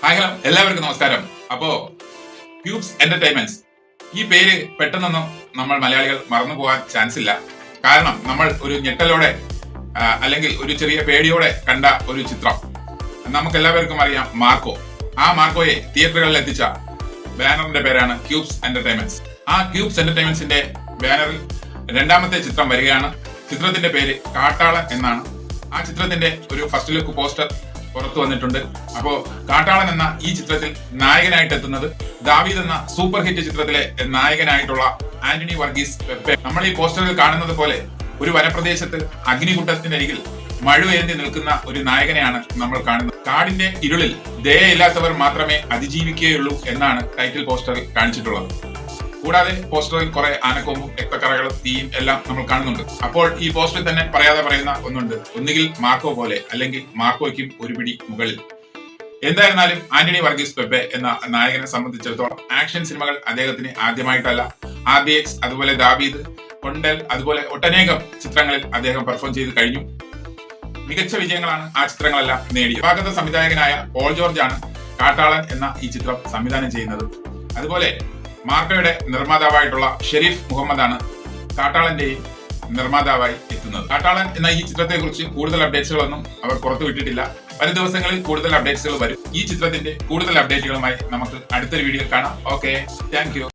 Hi hello, എല്ലാവർക്കും നമസ്കാരം. അപ്പോ ക്യൂബ്സ് എന്റർടൈൻമെന്റ്സ് ഈ പേര് പെട്ടെന്നൊന്നും നമ്മൾ മലയാളികൾ മറന്നു പോകാൻ ചാൻസ് ഇല്ല. കാരണം നമ്മൾ ഒരു ഞെട്ടലോടെ അല്ലെങ്കിൽ ഒരു ചെറിയ പേടിയോടെ കണ്ട ഒരു ചിത്രം നമുക്ക് എല്ലാവർക്കും അറിയാം, മാർക്കോ. ആ മാർക്കോയെ തിയേറ്ററുകളിൽ എത്തിച്ച ബാനറിന്റെ പേരാണ് ക്യൂബ്സ് എന്റർടൈൻമെന്റ്സ്. ആ ക്യൂബ്സ് എന്റർടൈൻമെന്റ്സിന്റെ ബാനറിൽ രണ്ടാമത്തെ ചിത്രം വരികയാണ്. ചിത്രത്തിന്റെ പേര് കാട്ടാളൻ എന്നാണ്. ആ ചിത്രത്തിന്റെ ഒരു ഫസ്റ്റ് ലുക്ക് പോസ്റ്റർ പുറത്തു വന്നിട്ടുണ്ട്. അപ്പോ കാട്ടാളൻ എന്ന ഈ ചിത്രത്തിൽ നായകനായിട്ട് എത്തുന്നത് ദാവീദ് എന്ന സൂപ്പർ ഹിറ്റ് ചിത്രത്തിലെ നായകനായിട്ടുള്ള ആന്റണി വർഗീസ് പെപ്പെ. നമ്മൾ ഈ പോസ്റ്ററിൽ കാണുന്നത് പോലെ ഒരു വനപ്രദേശത്ത് അഗ്നികുട്ടത്തിനരികിൽ മഴവേന്തി നിൽക്കുന്ന ഒരു നായകനെയാണ് നമ്മൾ കാണുന്നത്. കാടിന്റെ ഇരുളിൽ ദയയില്ലാത്തവർ മാത്രമേ അതിജീവിക്കുകയുള്ളൂ എന്നാണ് ടൈറ്റിൽ പോസ്റ്ററിൽ കാണിച്ചിട്ടുള്ളത്. കൂടാതെ പോസ്റ്ററിൽ കുറെ ആനക്കൊമ്പും രക്തക്കറകളും തീയും എല്ലാം നമ്മൾ കാണുന്നുണ്ട്. അപ്പോൾ ഈ പോസ്റ്ററിൽ തന്നെ പറയാതെ പറയുന്ന ഒന്നുണ്ട്, ഒന്നുകിൽ മാർക്കോ പോലെ അല്ലെങ്കിൽ മാർക്കോയ്ക്കും ഒരു പിടി മുകളിൽ. എന്തായിരുന്നാലും ആന്റണി വർഗീസ് പെപ്പെ എന്ന നായകനെ സംബന്ധിച്ചിടത്തോളം ആക്ഷൻ സിനിമകൾ അദ്ദേഹത്തിന് ആദ്യമായിട്ടല്ല. RDX, അതുപോലെ ദാവീദ്, കൊണ്ടൽ, അതുപോലെ ഒട്ടനേകം ചിത്രങ്ങളിൽ അദ്ദേഹം പെർഫോം ചെയ്ത് കഴിഞ്ഞു. മികച്ച വിജയങ്ങളാണ് ആ ചിത്രങ്ങളെല്ലാം നേടിയത്. സ്വാഗത സംവിധായകനായ പോൾ ജോർജ് ആണ് കാട്ടാളൻ എന്ന ഈ ചിത്രം സംവിധാനം ചെയ്യുന്നത്. അതുപോലെ മാർക്കോയുടെ നിർമ്മാതാവായിട്ടുള്ള ഷെരീഫ് മുഹമ്മദാണ് കാട്ടാളന്റെയും നിർമ്മാതാവായി എത്തുന്നത്. കാട്ടാളൻ എന്ന ഈ ചിത്രത്തെ കുറിച്ച് കൂടുതൽ അപ്ഡേറ്റ്സുകളൊന്നും അവർ പുറത്തുവിട്ടിട്ടില്ല. വരും ദിവസങ്ങളിൽ കൂടുതൽ അപ്ഡേറ്റ്സുകൾ വരും. ഈ ചിത്രത്തിന്റെ കൂടുതൽ അപ്ഡേറ്റുകളുമായി നമുക്ക് അടുത്തൊരു വീഡിയോയിൽ കാണാം. Okay, thank you.